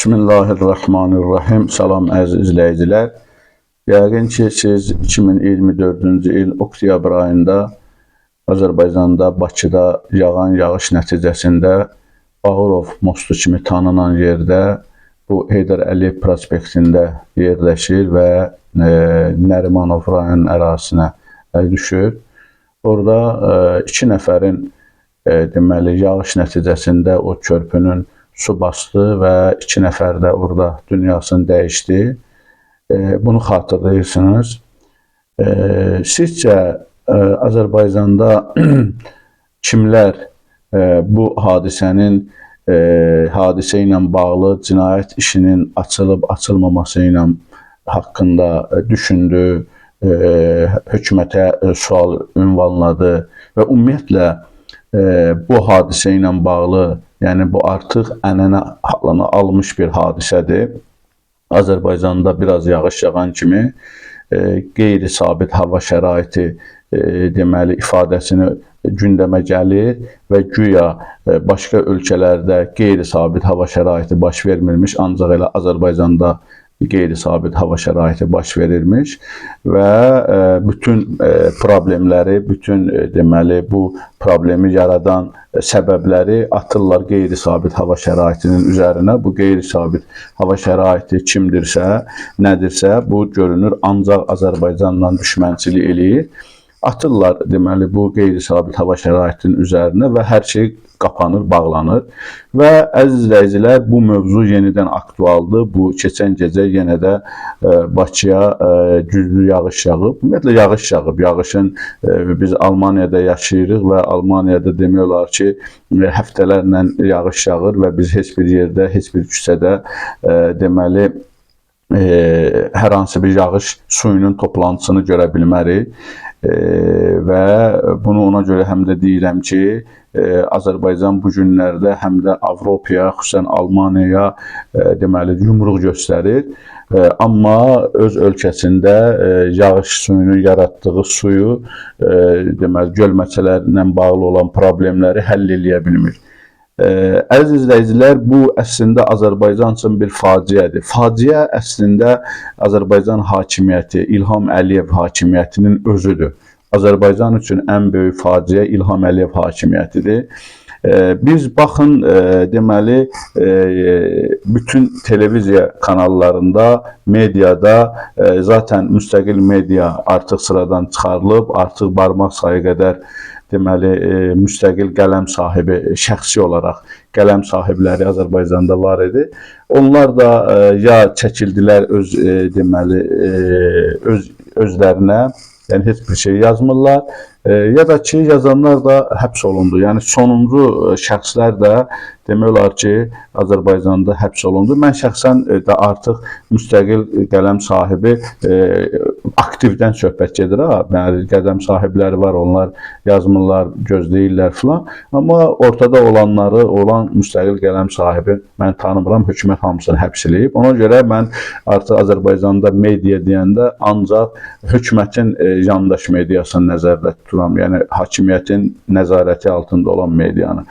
Bismillahirrahmanirrahim. Salam əziz izləyicilər. Yəqin ki, siz 2024-cü il oktyabr ayında Azərbaycanda, Bakıda yağan yağış nəticəsində Bağırov mostu kimi tanınan yerdə, bu Heydər Əliyev prospektində yerləşir və Nərimanov rayon ərazisinə düşür. Orada 2 nəfərin deməli yağış nəticəsində o körpünün su bastı və 2 nəfər də orada dünyasını dəyişdi. Bunu xatırlayırsınız. Sizcə Azərbaycanda kimlər bu hadisə ilə bağlı cinayət işinin açılıb-açılmaması ilə haqqında düşündü, hökumətə sual ünvanladı və ümumiyyətlə bu hadisə ilə bağlı, yəni bu artıq ənənə halını almış bir hadisədir. Azərbaycanda biraz yağış yağan kimi qeyri-sabit hava şəraiti deməli ifadəsini gündəmə gəlir və güya başqa ölkələrdə qeyri-sabit hava şəraiti baş vermirmiş, ancaq elə Azərbaycanda qeyri-sabit hava şəraiti baş verirmiş və bütün problemləri, bütün deməli bu problemi yaradan səbəbləri atırlar qeyri-sabit hava şəraitinin üzərinə. Bu qeyri-sabit hava şəraiti kimdirsə, nədirsə, bu görünür ancaq Azərbaycanla düşmənçilik eləyir. Atırlar deməli bu qeyri-sabit hava şəraitinin üzərinə və hər şey qapanır, bağlanır. Və əziz izləyicilər, bu mövzu yenidən aktualdır. Bu keçən gecə yenə də Bakıya güclü yağış yağıb. Ümumiyyətlə yağış yağıb. Yağışın biz Almaniyada yaşayırıq və Almaniyada demək olar ki, həftələrlə yağış yağır və biz heç bir yerdə, heç bir küçədə deməli hər hansı bir yağış suyunun toplantısını görə bilmərik. Və bunu ona görə həm də deyirəm ki, Azərbaycan bu günlərdə həm də Avropaya, xüsusən Almaniyaya deməli yumruq göstərir. Amma öz ölkəsində yağış suyunun yaratdığı suyu deməli gölməçələrlə bağlı olan problemləri həll eləyə bilmir. Əziz izləyicilər, bu əslində Azərbaycan üçün bir faciədir. Faciə əslində Azərbaycan hakimiyyəti, İlham Əliyev hakimiyyətinin özüdür. Azərbaycan üçün ən böyük faciə İlham Əliyev hakimiyyətidir. Biz baxın, deməli, bütün televiziya kanallarında, mediada zaten müstəqil media artıq sıradan çıxarılıb, artıq barmaq sayı qədər deməli, müstəqil qələm sahibi, şəxsi olaraq qələm sahibləri Azərbaycanda var idi. Onlar da ya çəkildilər deməli, özlərinə, yəni heç bir şey yazmırlar, ya da ki, yazanlar da həbs olundu. Yəni sonuncu şəxslər də demək olar ki, Azərbaycanda həbs olundu. Mən şəxsən də artıq müstəqil qələm sahibi aktivdən söhbət gedir. Yəni qələm sahibləri var, onlar yazmırlar, gözləyirlər filan. Amma ortada olanları, olan müstəqil qələm sahibi mən tanımıram, hökumət hamısını həbs eləyib. Ona görə mən artıq Azərbaycanda media deyəndə ancaq hökumətin yandaş mediasını nəzərdə tuturam. Yəni hakimiyyətin nəzarəti altında olan medianı.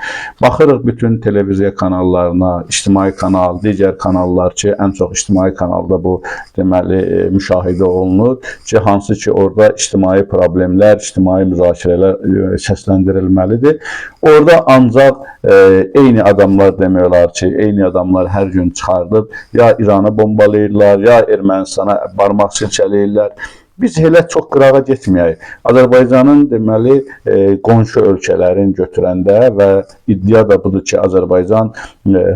Baxırıq bütün televiziya kanallarına, ictimai kanal, digər kanallar ki, ən çox ictimai kanalda bu deməli müşahidə olunur ki, hansı ki orada ictimai problemlər, ictimai müzakirələr səsləndirilməlidir. Orada ancaq eyni adamlar demək olar ki, eyni adamlar hər gün çıxardıb ya İranı bombalayırlar, ya Ermənistana barmaq silkələyirlər. Biz elə çox qırağa getməyək. Azərbaycanın deməli qonşu ölkələrin götürəndə və iddia da budur ki, Azərbaycan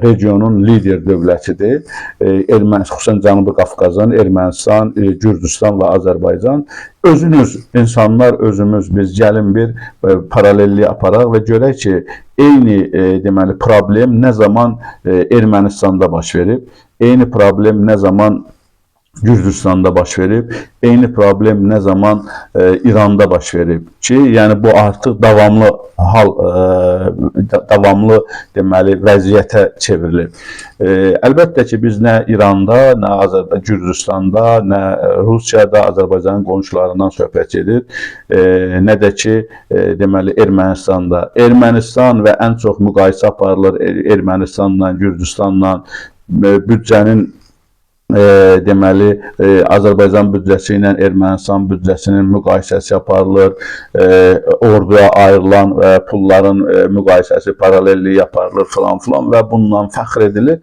regionun lider dövlətidir. Xüsusən Cənubi Qafqazın, Ermənistan, Gürcüstan və Azərbaycan. Özünüz, insanlar özümüz, biz gəlin bir paralelliyi aparaq və görək ki, eyni deməli problem nə zaman Ermənistanda baş verib, eyni problem nə zaman Gürcüstanda baş verib, eyni problem nə zaman İranda baş verib ki, yəni bu artıq davamlı davamlı deməli vəziyyətə çevrilib. Əlbəttə ki, biz nə İranda, nə Gürcüstanda, nə Rusiyada, Azərbaycanın qonşularından söhbət gedir, nə də ki, deməli Ermənistanda. Ermənistan və ən çox müqayisə aparılır Ermənistanla, Gürcüstanla, büdcənin deməli Azərbaycan büdcəsi ilə Ermənistan büdcəsinin müqayisəsi aparılır, orduya ayrılan pulların müqayisəsi, paralelliyi aparılır filan və bundan fəxr edilir.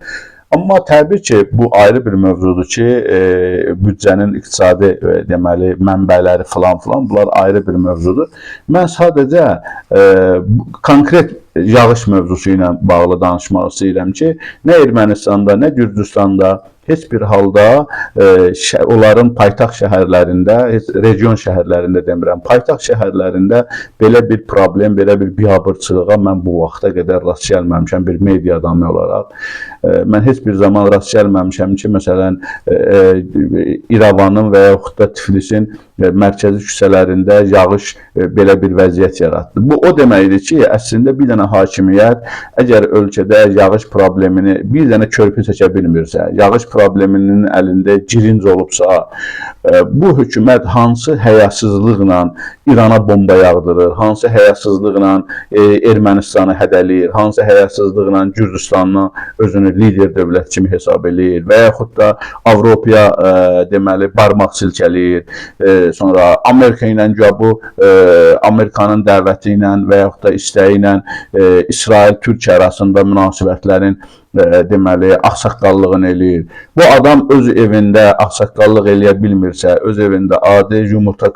Amma təbii ki, bu ayrı bir mövzudur ki, büdcənin iqtisadi deməli mənbələri filan bunlar ayrı bir mövzudur. Mən sadəcə konkret yağış mövzusu ilə bağlı danışmaq istəyirəm ki, nə Ermənistanda, nə Gürcüstanda heç bir halda onların paytaxt şəhərlərində, region şəhərlərində demirəm, paytaxt şəhərlərində belə bir problem, belə bir biabırçılığa mən bu vaxta qədər rast gəlməmişəm bir media adamı olaraq. Mən heç bir zaman rast gəlməmişəm ki, məsələn, İrəvanın və yaxud da Tiflisin mərkəzi küçələrində yağış belə bir vəziyyət yaratdı. Bu o deməkdir ki, əslində bir dənə hakimiyyət əgər ölkədə yağış problemini bir dənə körpü çəkə bilmirsə, yağış probleminin əlində girinc olubsa, bu hökumət hansı həyasızlıqla İrana bomba yağdırır, hansı həyasızlıqla Ermənistanı hədələyir, hansı həyasızlıqla Gürcüstanı özünü lider dövlət kimi hesab eləyir və yaxud da Avropaya deməli barmaq silkələyir. Sonra Amerika ilə bu Amerikanın dəvəti ilə və yaxud da istəyi ilə İsrail-Türkiyə arasında münasibətlərin deməli ağsaqqallığını eləyir. Bu adam öz evində ağsaqqallıq eləyə bilmirsə, öz evində adi yumurta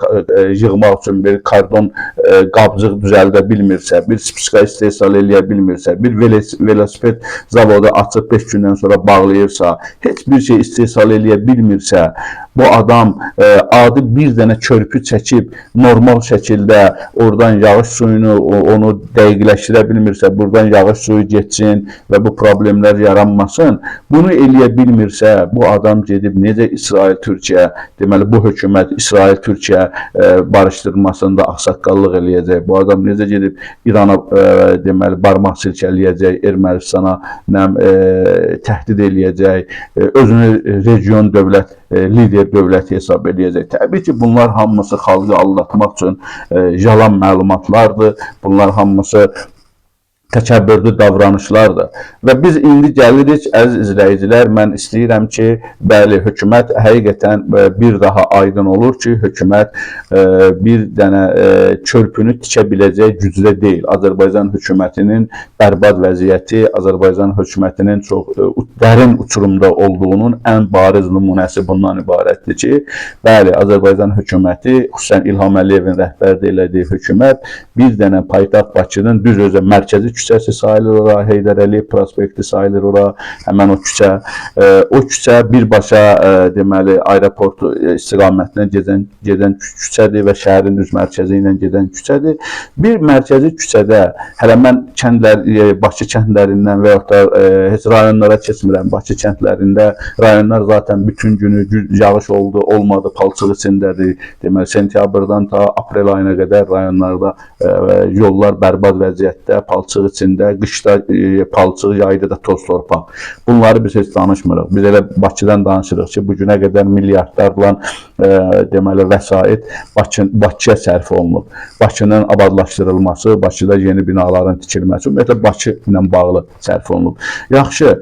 yığmaq üçün bir kardon qabcıq düzəldə bilmirsə, bir spiska istehsal eləyə bilmirsə, bir velosiped zavodu açıb 5 gündən sonra bağlayırsa, heç bir şey istehsal eləyə bilmirsə, bu adam adi bir dənə körpü çəkib normal şəkildə oradan yağış suyunu onu dəqiqləşdirə bilmirsə, buradan yağış suyu getsin və bu problemlər yaranmasın. Bunu eləyə bilmirsə, bu adam gedib necə İsrail-Türkiyə, deməli bu hökumət İsrail-Türkiyə barışdırmasında ağsaqqallıq eləyəcək. Bu adam necə gedib İrana deməli barmaq silkələyəcək, Ermənistana təhdid eləyəcək, özünü region dövlət lider dövləti hesab edəcək. Təbii ki, bunlar hamısı xalqı aldatmaq üçün yalan məlumatlardır. Bunlar hamısı təkəbbürlü davranışlardır. Və biz indi gəlirik, əziz izləyicilər, mən istəyirəm ki, bəli, hökumət həqiqətən bir daha aydın olur ki, hökumət bir dənə körpünü tikə biləcək gücdə deyil. Azərbaycan hökumətinin bərbad vəziyyəti, Azərbaycan hökumətinin çox dərin uçurumda olduğunun ən bariz nümunəsi bundan ibarətdir ki, bəli, Azərbaycan hökuməti, xüsusən İlham Əliyevin rəhbərlik elədiyi hökumət bir dənə paytaxt Bakının düz özə mərkəzi küçəsi sayılır ora, Heydər Əliyev prospekti sayılır ora, həmən o küçə. O küçə birbaşa deməli aeroport istiqamətinə gedən küçədir və şəhərin düz mərkəzi ilə gedən küçədir. Bir mərkəzi küçədə, hələ mən Bakı kəndlərindən və yaxud da heç rayonlara keçmirəm, Bakı kəndlərində rayonlar zaten bütün günü yağış oldu, olmadı, palçıq içindədir. Deməli, sentyabrdan ta aprel ayına qədər rayonlarda yollar bərbad vəziyyətdə, palçıq içində, qışda palçıq, yayda da toz torpaq. Bunları biz heç danışmırıq. Biz elə Bakıdan danışırıq ki, bu günə qədər milyardlarla deməli vəsait Bakıya sərf olunub. Bakının abadlaşdırılması, Bakıda yeni binaların tikilməsi, ümumiyyətlə Bakı ilə bağlı sərf olunub. Yaxşı,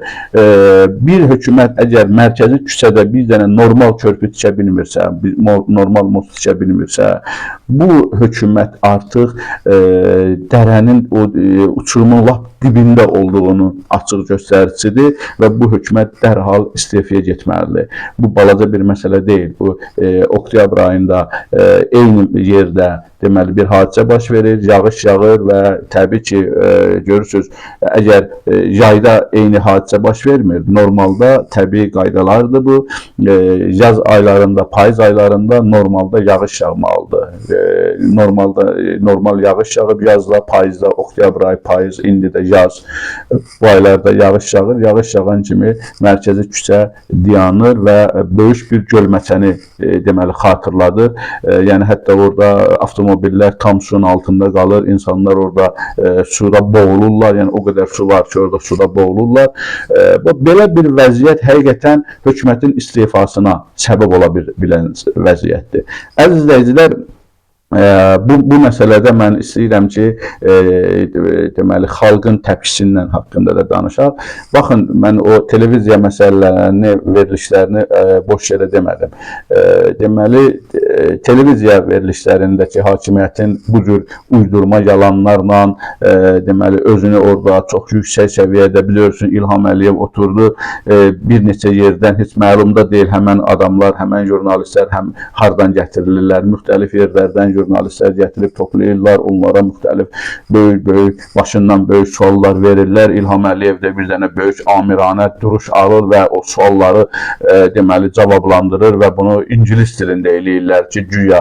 bir hökumət əgər mərkəzi küçədə bir dənə normal körpü tikə bilmirsə, normal most tikə bilmirsə, bu hökumət artıq dərənin uçurumun lap dibində olduğunu açıq göstəricidir və bu hökumət dərhal istifaya getməlidir. Bu balaca bir məsələ deyil. Bu oktyabr ayında eyni yerdə deməli bir hadisə baş verir, yağış yağır və təbii ki, görürsünüz, əgər yayda eyni hadisə baş vermir, normalda təbii qaydalardır bu. Yaz aylarında, payız aylarında normalda yağış yağmalıdır. Normal yağış yağıb yazda, payızda, oktyabr ay, payız, indi də yaz. Bu aylarda yağış yağır. Yağış yağan kimi mərkəzi küçə dayanır və böyük bir gölməçəni deməli xatırladır. Yəni hətta orada avtomobillər tam suyun altında qalır. İnsanlar orada suda boğulurlar. Yəni o qədər su var ki, orada suda boğulurlar. Belə bir vəziyyət həqiqətən hökumətin istifasına səbəb ola bilən vəziyyətdir. Əziz izləyicilər, Bu məsələdə mən istəyirəm ki, deməli xalqın təpkisindən haqqında da danışaq. Baxın, mən o televiziya məsələlərini, verilişlərini boş yerə demədim. Deməli, televiziya verilişlərindəki hakimiyyətin bu cür uydurma yalanlarla, deməli, özünü orada çox yüksək səviyyədə, biliyorsun, İlham Əliyev oturdu, bir neçə yerdən heç məlum da deyil, həmən adamlar, həmən jurnalistlər hardan gətirilirlər, müxtəlif yerlərdən jurnalistlər gətirib toplayırlar, onlara müxtəlif böyük başından böyük suallar verirlər. İlham Əliyev də bir dənə böyük amiranə duruş alır və o sualları deməli cavablandırır və bunu ingilis dilində eləyirlər ki, güya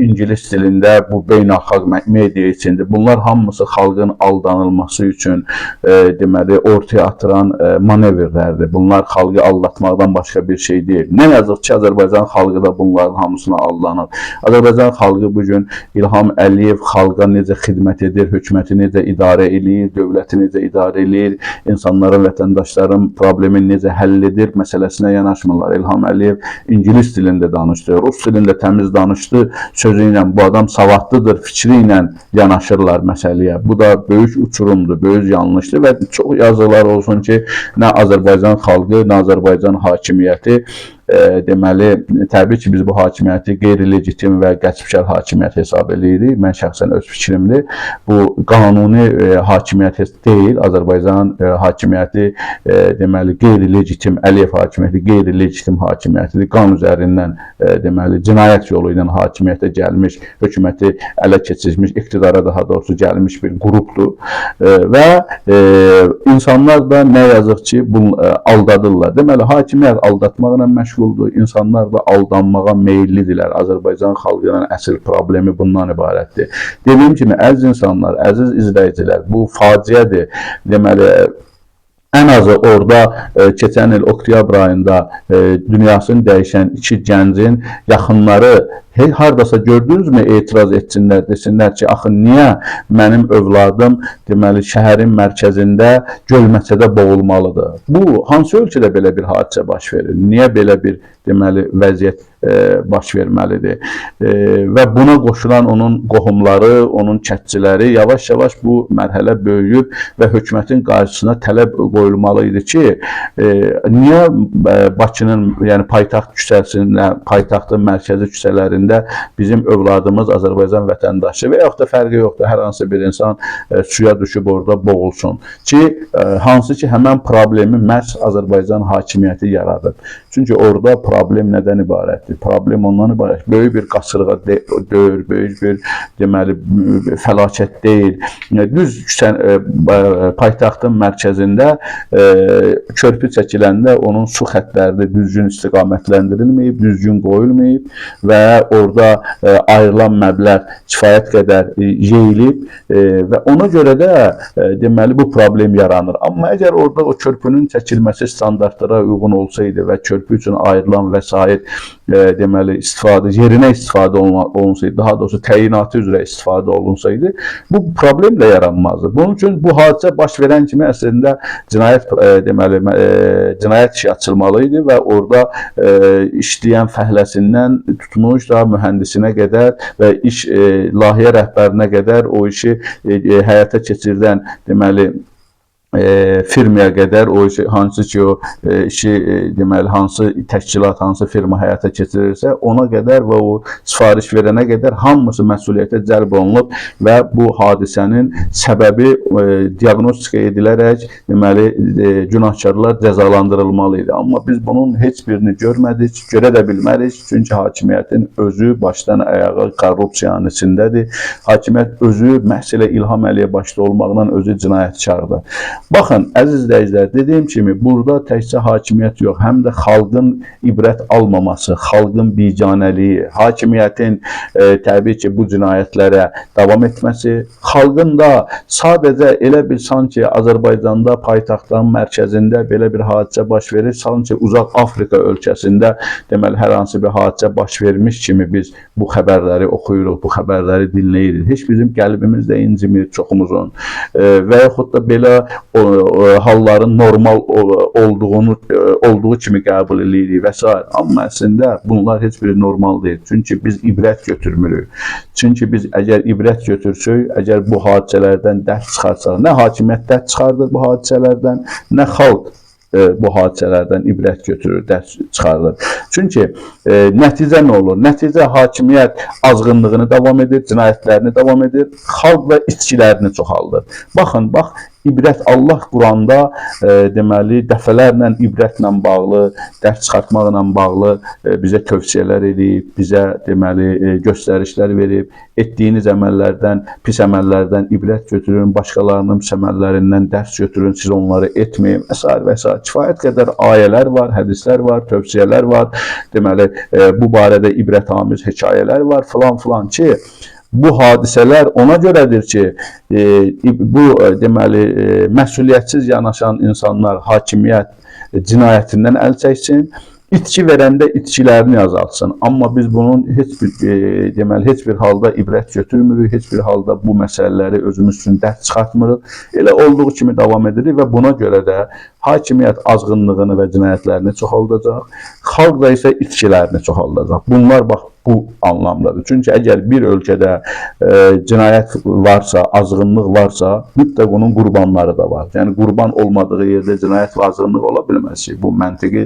ingilis dilində bu beynəlxalq media içindir. Bunlar hamısı xalqın aldanılması üçün deməli ortaya atılan manevrlərdir. Bunlar xalqı aldatmaqdan başqa bir şey deyil. Nə yazıq ki, Azərbaycan xalqı da bunların hamısına aldanır. Azərbaycan xalqı bugün İlham Əliyev xalqa necə xidmət edir, hökuməti necə idarə edir, dövləti necə idarə edir, insanların, vətəndaşların problemini necə həll edir məsələsinə yanaşmırlar. İlham Əliyev ingilis dilində danışdı, rus dilində təmiz danışdı, sözü ilə bu adam savadlıdır, fikri ilə yanaşırlar məsələyə. Bu da böyük uçurumdur, böyük yanlışdır və çox yazılar olsun ki, nə Azərbaycan xalqı, nə Azərbaycan hakimiyyəti deməli, təbii ki, biz bu hakimiyyəti qeyri-legitim və qəsbkar hakimiyyət hesab edirik. Mən şəxsən öz fikrimdir. Bu qanuni hakimiyyət deyil. Azərbaycan hakimiyyəti deməli qeyri-legitim, Əliyev hakimiyyəti qeyri-legitim hakimiyyətidir. Qan üzərindən deməli cinayət yolu ilə hakimiyyətə gəlmiş, hökuməti ələ keçirmiş, iqtidara daha doğrusu gəlmiş bir qrupdur. Və insanlar da nə yazıq ki, bunu aldadırlar. Deməli, hakimiyyət aldatmaqla məşğul İnsanlar da aldanmağa meyillidirlər. Azərbaycan xalqının əsl problemi bundan ibarətdir. Dediyim kimi, əziz insanlar, əziz izləyicilər, bu faciədir. Deməli, ən azı orada keçən il oktyabr ayında dünyasını dəyişən 2 gəncin yaxınları hardasa gördünüzmü etiraz etsinlər, desinlər ki, axı niyə mənim övladım deməli şəhərin mərkəzində gölməçədə boğulmalıdır? Bu hansı ölkədə belə bir hadisə baş verir? Niyə belə bir deməli vəziyyət baş verməlidir? Və buna qoşulan onun qohumları, onun kətçiləri yavaş-yavaş bu mərhələ böyüyüb və hökumətin qarşısına tələb qoyulmalı idi ki, niyə Bakının, yəni paytaxt küçəsində, paytaxtın mərkəzi küçələrində bizim övladımız Azərbaycan vətəndaşı və yaxud da fərqi yoxdur, hər hansı bir insan suya düşüb orada boğulsun ki, hansı ki, həmən problemi məhz Azərbaycan hakimiyyəti yaradır. Çünki orada problem nədən ibarətdir? Problem ondan ibarət. Böyük bir qasırğa deyil, böyük bir deməli fəlakət deyil. Düz paytaxtın mərkəzində körpü çəkiləndə onun su xəttləri düzgün istiqamətləndirilməyib, düzgün qoyulmayıb və orada ayrılan məbləğ kifayət qədər yeyilib və ona görə də deməli bu problem yaranır. Amma əgər orada o körpünün çəkilməsi standartlara uyğun olsaydı və körpü üçün ayrılan vəsait deməli yerinə istifadə olunsaydı, daha doğrusu təyinatı üzrə istifadə olunsaydı, bu problem də yaranmazdı. Bunun üçün bu hadisə baş verən kimi əslində cinayət işi açılmalı idi və orada işləyən fəhləsindən tutmuş da mühəndisinə qədər və iş layihə rəhbərinə qədər o işi həyata keçirdən deməli firmaya qədər o işi, hansı ki o işi deməli hansı təşkilat, hansı firma həyata keçirirsə ona qədər və o sifariş verənə qədər hamısı məsuliyyətə cəlb olunub və bu hadisənin səbəbi diaqnostika edilərək deməli günahkarlar cəzalandırılmalı idi. Amma biz bunun heç birini görmədik, görə də bilmərik. Çünki hakimiyyətin özü başdan ayağa korrupsiyanın içindədir. Hakimiyyət özü məhz elə İlham Əliyev başda olmaqla özü cinayətkardır. Baxın, əziz izləyicilər, dediyim kimi, burada təkcə hakimiyyət yox, həm də xalqın ibrət almaması, xalqın biganəliyi, hakimiyyətin təbii ki, bu cinayətlərə davam etməsi, xalqın da sadəcə elə bir sanki Azərbaycanda, paytaxtın mərkəzində belə bir hadisə baş verir, sanki uzaq Afrika ölkəsində deməli, hər hansı bir hadisə baş vermiş kimi biz bu xəbərləri oxuyuruq, bu xəbərləri dinləyirik. Heç bizim qəlbimiz də incimir çoxumuzun və yaxud da belə halların normal olduğu kimi qəbul edirik və s. Amma əslində bunlar heç biri normal deyil. Çünki biz ibrət götürmürük. Çünki biz əgər ibrət götürsək, əgər bu hadisələrdən dərs çıxarsaq, nə hakimiyyət dərs çıxardır bu hadisələrdən, nə xalq bu hadisələrdən ibrət götürür, dərs çıxardır. Çünki nəticə nə olur? Nəticə hakimiyyət azğınlığını davam edir, cinayətlərini davam edir, xalq və içkilərini çoxaldır. Baxın, bax, ibrət Allah Quranda deməli dəfələrlə ibrətlə bağlı, dərs çıxartmaqla bağlı bizə tövsiyələr edib, bizə deməli göstərişlər verib, etdiyiniz əməllərdən, pis əməllərdən ibrət götürün, başqalarının pis əməllərindən dərs götürün, siz onları etməyin və s. və s. Kifayət qədər ayələr var, hədislər var, tövsiyələr var, deməli bu barədə ibrətamiz hekayələr var filan ki, bu hadisələr ona görədir ki, bu deməli məsuliyyətsiz yanaşan insanlar hakimiyyət cinayətindən əl çəksin, İçki verəndə içkilərini azaltsın. Amma biz bunun heç bir halda ibrət götürmürük, heç bir halda bu məsələləri özümüz üçün dərs çıxartmırıq. Elə olduğu kimi davam edirik və buna görə də hakimiyyət azğınlığını və cinayətlərini çoxaldacaq, xalq da isə içkilərini çoxaldacaq. Bunlar bax bu anlamdadır. Çünki əgər bir ölkədə cinayət varsa, azğınlıq varsa, mütləq onun qurbanları da var. Yəni qurban olmadığı yerdə cinayət və azğınlıq ola bilməz ki, bu məntiqi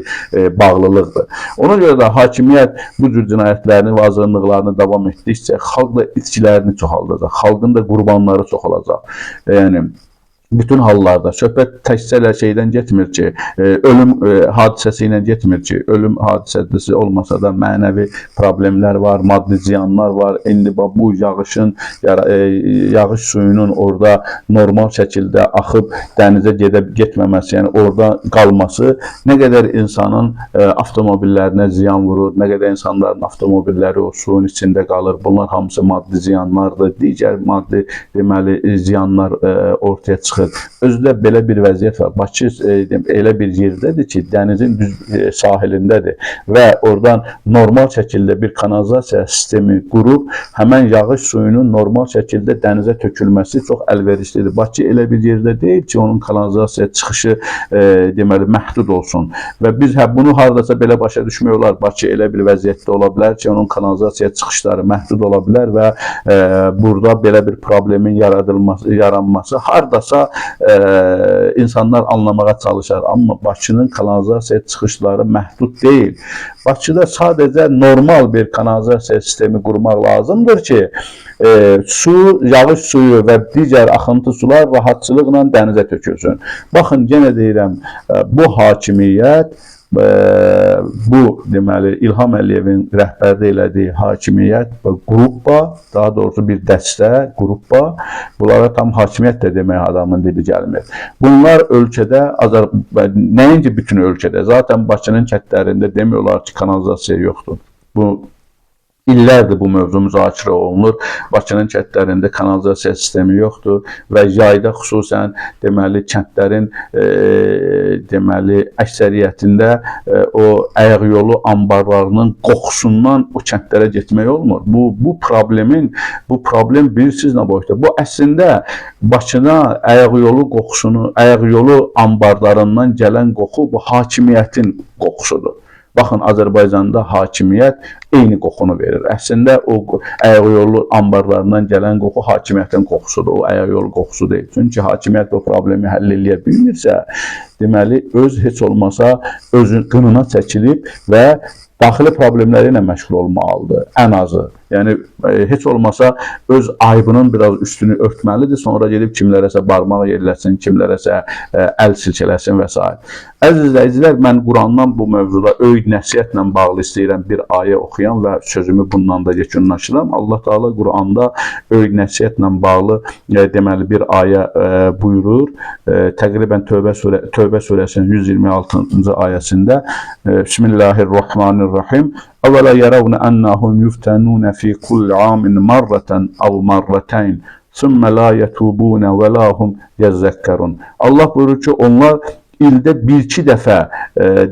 bağlılıqdır. Ona görə də hakimiyyət bu cür cinayətlərini və azğınlıqlarını davam etdikcə xalq da içkilərini çoxaldacaq, xalqın da qurbanları çoxalacaq. Yəni bütün hallarda söhbət təkcə şeydən getmir ki, ölüm hadisəsi ilə getmir ki, ölüm hadisəsi olmasa da mənəvi problemlər var, maddi ziyanlar var. İndi bu yağış suyunun orada normal şəkildə axıb dənizə getməməsi, yəni orada qalması nə qədər insanın avtomobillərinə ziyan vurur, nə qədər insanların avtomobilləri o suyun içində qalır. Bunlar hamısı maddi ziyanlardır. Digər maddi deməli ziyanlar ortaya çıxır. Özdə belə bir vəziyyət var. Bakı elə bir yerdədir ki, dənizin düz sahilindədir və oradan normal şəkildə bir kanalizasiya sistemi qurub, həmən yağış suyunun normal şəkildə dənizə tökülməsi çox əlverişlidir. Bakı elə bir yerdə deyil ki, onun kanalizasiya çıxışı deməli məhdud olsun və biz bunu hardasa belə başa düşmək olar. Bakı elə bir vəziyyətdə ola bilər ki, onun kanalizasiya çıxışları məhdud ola bilər və burada belə bir problemin yaranması hardasa insanlar anlamağa çalışar. Amma Bakının kanalizasiya çıxışları məhdud deyil. Bakıda sadəcə normal bir kanalizasiya sistemi qurmaq lazımdır ki, yağış suyu və digər axıntı sular rahatçılıqla dənizə tökülsün. Baxın, yenə deyirəm, bu hakimiyyət, bu deməli İlham Əliyevin rəhbərlik elədiyi hakimiyyət və qruppa, daha doğrusu bir dəstə, qruppa, bunlara tam hakimiyyət də demək adamın dili gəlmir. Bunlar ölkədə, nəinki bütün ölkədə, zaten Bakının kətlərində demək olar ki, kanalizasiya yoxdur. Bu illərdir bu mövzu müzakirə olunur. Bakının kətlərində kanalizasiya sistemi yoxdur və yayda xüsusən deməli kəndlərin deməli əksəriyyətində o ayaq yolu anbarlarının qoxusundan o kəndlərə getmək olmur. Bu problem bilirsiniz nə boyutda. Bu əslində Bakına ayaq yolu qoxusunu, ayaq yolu anbarlarından gələn qoxu bu hakimiyyətin qoxusudur. Baxın, Azərbaycanda hakimiyyət eyni qoxunu verir. Əslində o ayaq yolu anbarlarından gələn qoxu hakimiyyətin qoxusudur. O ayaq yolu qoxusu deyil. Çünki hakimiyyət bu problemi həll edə bilmirsə, deməli heç olmasa özün qınına çəkilib və daxili problemləri ilə məşğul olmalıdır, ən azı. Yəni, heç olmasa öz aybının biraz üstünü örtməlidir, sonra gedib kimlərəsə barmaq yerləsin, kimlərəsə əl silkələsin və s. Əziz izləyicilər, mən Qurandan bu mövzuda öyüd nəsihətlə bağlı istəyirəm bir ayə oxuyan və sözümü bundan da yekunlaşıram. Allah Teala Quranda öyüd nəsihətlə bağlı deməli bir ayə buyurur. Təqribən Tövbə surəsinin 126-cı ayəsində Bismillahirrahmanirrahim. أَوَلَا يَرَوْنَ أَنَّهُمْ يُفْتَنُونَ فِي كُلِّ عَامٍ مَرَّةً أَوْ مَرَّتَيْنِ ثُمَّ لَا يَتُوبُونَ وَلَا هُمْ يَذَّكَّرُونَ. Allah buyurur ki, onlar ildə bir-iki dəfə,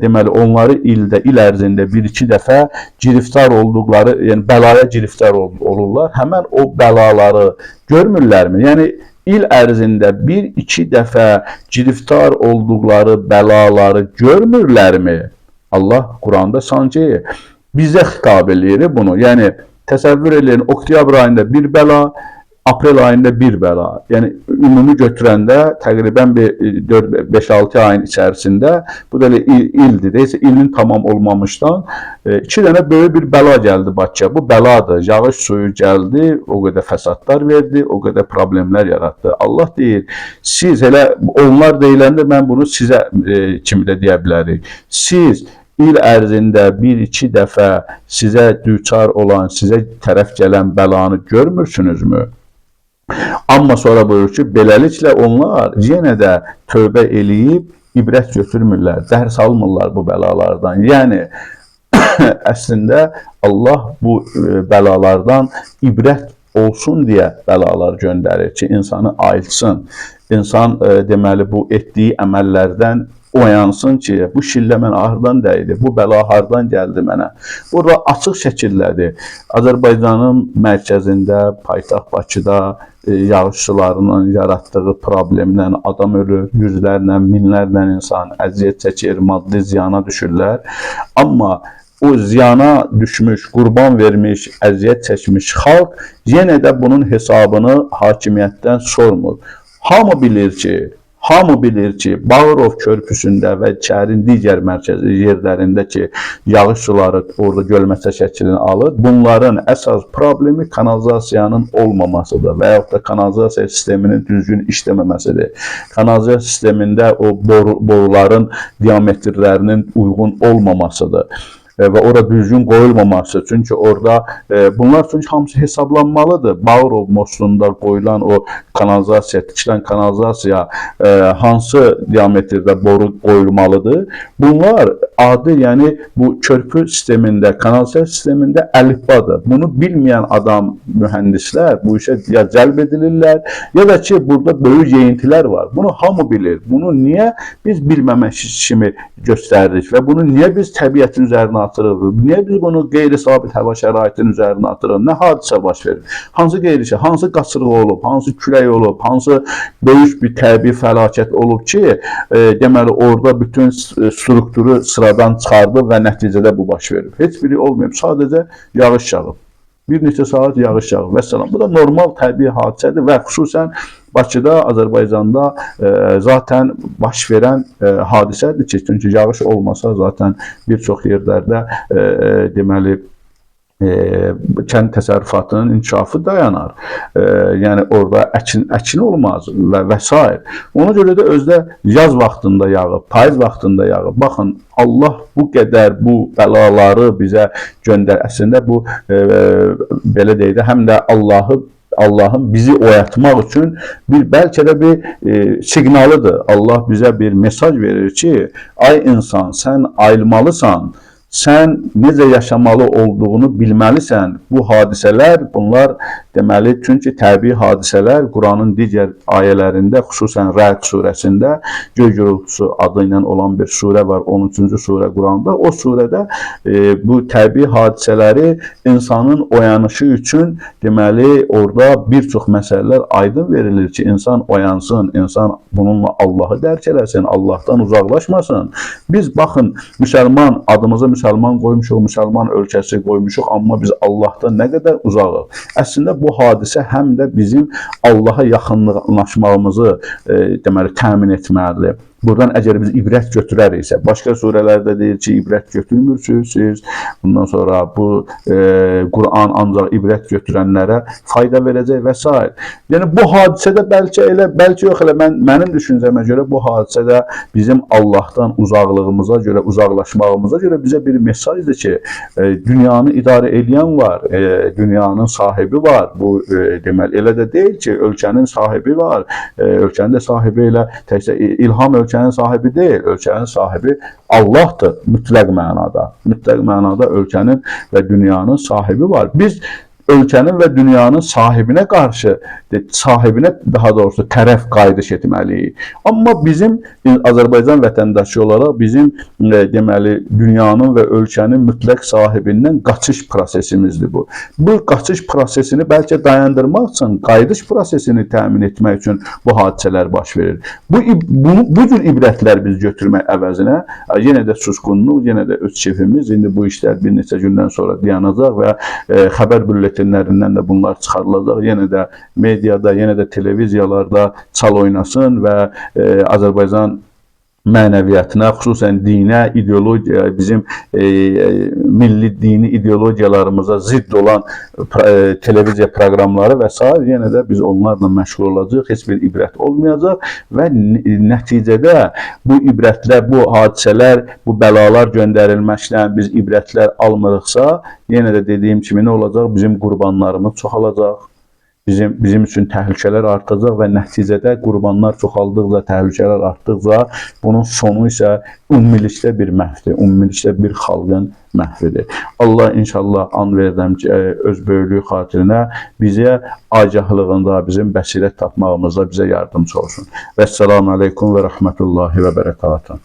deməli, onları il ərzində bir-iki dəfə giriftar olduqları, yəni bəlaya giriftar olurlar. Həmən o bəlaları görmürlərmi? Yəni, il ərzində bir-iki dəfə giriftar olduqları bəlaları görmürlərmi? Allah Quranda sanki bizə xitab eləyir bunu. Yəni, təsəvvür edin, oktyabr ayında bir bəla, aprel ayında bir bəla. Yəni, ümumi götürəndə təqribən 5-6 ayın içərisində, bu da ildir, deyilsə, ilin tamam olmamışdan 2 dənə böyük bir bəla gəldi Bakıya. Bu bəladır, yağış suyu gəldi, o qədər fəsadlar verdi, o qədər problemlər yaratdı. Allah deyir, siz elə, onlar deyiləndə mən bunu sizə kimi də deyə bilərik. Siz il ərzində bir-iki dəfə sizə düçar olan, sizə tərəf gələn bəlanı görmürsünüzmü? Amma sonra buyurur ki, beləliklə onlar yenə də tövbə eləyib ibrət götürmürlər, dərs almırlar bu bəlalardan. Yəni, əslində Allah bu bəlalardan ibrət olsun deyə bəlalar göndərir ki, insanı ayılsın. İnsan, deməli, bu etdiyi əməllərdən oyansın ki, bu şillə mən hardan dəydi, bu bəla hardan gəldi mənə. Burada açıq şəkildədir. Azərbaycanın mərkəzində, paytaxt Bakıda yağış sularının yaratdığı problemdən adam ölür, yüzlərlə, minlərlə insan əziyyət çəkir, maddi ziyana düşürlər. Amma o ziyana düşmüş, qurban vermiş, əziyyət çəkmiş xalq yenə də bunun hesabını hakimiyyətdən sormur. Hamı bilir ki, Bağırov körpüsündə və şəhərin digər mərkəzi yerlərində ki, yağış suları orada gölməçə şəklini alır. Bunların əsas problemi kanalizasiyanın olmamasıdır və yaxud da kanalizasiya sisteminin düzgün işləməməsidir. Kanalizasiya sistemində o boruların diametrlərinin uyğun olmamasıdır. Və ora düzgün qoyulmaması. Çünki orada bunlar çünki hamısı hesablanmalıdır. Bağırov mostunda qoyulan o kanalizasiya, tikilən kanalizasiya hansı diametrdə boru qoyulmalıdır? Bunlar adi, yəni bu körpü sistemində, kanalizasiya sistemində əlifbadır. Bunu bilməyən adam, mühəndislər bu işə ya cəlb edilirlər, ya da ki, burada böyük yeyintilər var. Bunu hamı bilir. Bunu niyə biz bilməmək kimi göstəririk və bunu niyə biz təbiətin üzərinə atırıq? Niyə biz bunu qeyri-sabit hava şəraitinin üzərinə atırıq? Nə hadisə baş verir? Hansı qeyri-şey, hansı qaçırıq olub, hansı külək olub, hansı böyük bir təbii fəlakət olub ki, deməli, orada bütün strukturu sıradan çıxardı və nəticədə bu baş verir. Heç biri olmayıb, sadəcə yağış yağıb. Bir neçə saat yağış yağıb və salam. Bu da normal təbii hadisədir və xüsusən Bakıda, Azərbaycanda zaten baş verən hadisədir ki, çünki yağış olmasa zaten bir çox yerlərdə deməli, kənd təsərrüfatının inkişafı dayanar. Yəni orada əkin olmaz və s. Ona görə də özdə yaz vaxtında yağıb, payız vaxtında yağıb. Baxın, Allah bu qədər bu bəlaları bizə göndər. Əslində bu belə deyək də, həm də Allahın bizi oyatmaq üçün bəlkə də bir siqnalıdır. Allah bizə bir mesaj verir ki, ay insan, sən ayılmalısan, sən necə yaşamalı olduğunu bilməlisən. Bu hadisələr, bunlar deməli, çünki təbii hadisələr Quranın digər ayələrində, xüsusən Rəd surəsində, göy gürültüsü adı ilə olan bir surə var, 13-cü surə Quranda. O surədə bu təbii hadisələri insanın oyanışı üçün, deməli, orada bir çox məsələlər aydın verilir ki, insan oyansın, insan bununla Allahı dərk eləsin, Allahdan uzaqlaşmasın. Biz, baxın, müsəlman, adımızı müsəlman qoymuşuq, müsəlman ölkəsi qoymuşuq, amma biz Allahdan nə qədər uzaqıq. Əslində, bu hadisə həm də bizim Allaha yaxınlaşmağımızı deməli, təmin etməlidir. Buradan əgər biz ibrət götürəriksə, başqa surələrdə deyir ki, ibrət götürmürsünüz siz. Bundan sonra bu Quran ancaq ibrət götürənlərə fayda verəcək və s. Yəni bu hadisədə bəlkə yox elə mənim düşüncəmə görə bu hadisədə bizim Allahdan uzaqlığımıza görə, uzaqlaşmağımıza görə bizə bir mesajdır ki, dünyanı idarə edən var, dünyanın sahibi var. Bu deməli elə də deyil ki, ölkənin sahibi var. Ölkənin də sahibi elə təkcə İlham ölkənin sahibi deyil, ölkənin sahibi Allahdır, mütləq mənada. Mütləq mənada ölkənin və dünyanın sahibi var. Biz ölkənin və dünyanın sahibinə qarşı, sahibinə daha doğrusu tərəf qayıdış etməliyik. Amma bizim Azərbaycan vətəndaşı olaraq bizim deməli dünyanın və ölkənin mütləq sahibindən qaçış prosesimizdir bu. Bu qaçış prosesini bəlkə dayandırmaq üçün, qayıdış prosesini təmin etmək üçün bu hadisələr baş verir. Bu cür ibrətlər biz götürmək əvəzinə yenə də susqunluq, yenə də öz keyfimiz, indi bu işlər bir neçə gündən sonra dayanacaq və xəbər bülletenlərindən də bunlar çıxarılacaq. Yenə də mediada, yenə də televiziyalarda çal oynasın və Azərbaycan mənəviyyatına, xüsusən dinə, ideologiyaya, bizim milli dini ideologiyalarımıza zidd olan televiziya proqramları və s. yenə də biz onlarla məşğul olacaq, heç bir ibrət olmayacaq və nəticədə bu ibrətlər, bu hadisələr, bu bəlalar göndərilməklə biz ibrətlər almırıqsa, yenə də dediyim kimi nə olacaq? Bizim qurbanlarımız çoxalacaq. Bizim üçün təhlükələr artacaq və nəticədə qurbanlar çoxaldıqca, təhlükələr artdıqca bunun sonu isə ümumilikdə bir məhvdir, ümumilikdə bir xalqın məhvidir. Allah inşallah an verirəm ki, öz böyüklüyü xatirinə bizə agahlığında, bizim bəsirət tapmağımızda bizə yardımcı olsun. Vəssalamu aleykum və rəhmətullahi və bərəkatuhu.